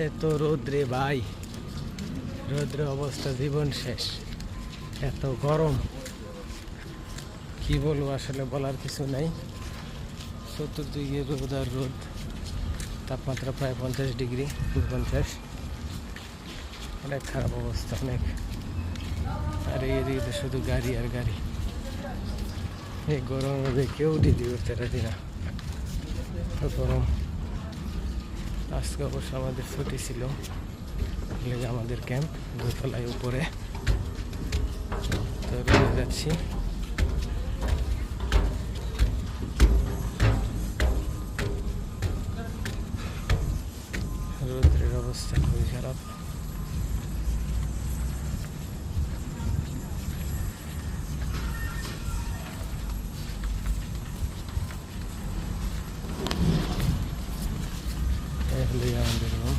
এত রোদ্রে ভাই, রোদ্রে অবস্থা জীবন শেষ। এত গরম কি বলবো, আসলে বলার কিছু নাই। চতুর্দিকে রোদ আর রোদ, তাপমাত্রা প্রায় 50 ডিগ্রি 49। অনেক খারাপ অবস্থা, অনেক। আর এদিকে শুধু গাড়ি আর গাড়ি। এই গরমের মধ্যে কেউ ডিউটি করতে রাজি না, গরম। আজকে অবশ্য আমাদের ছুটি ছিল, আমাদের ক্যাম্প দোতলায় উপরে। তো রোদে যাচ্ছি। রোদ্রের অবস্থা খুবই খারাপ। আমাদের রুম।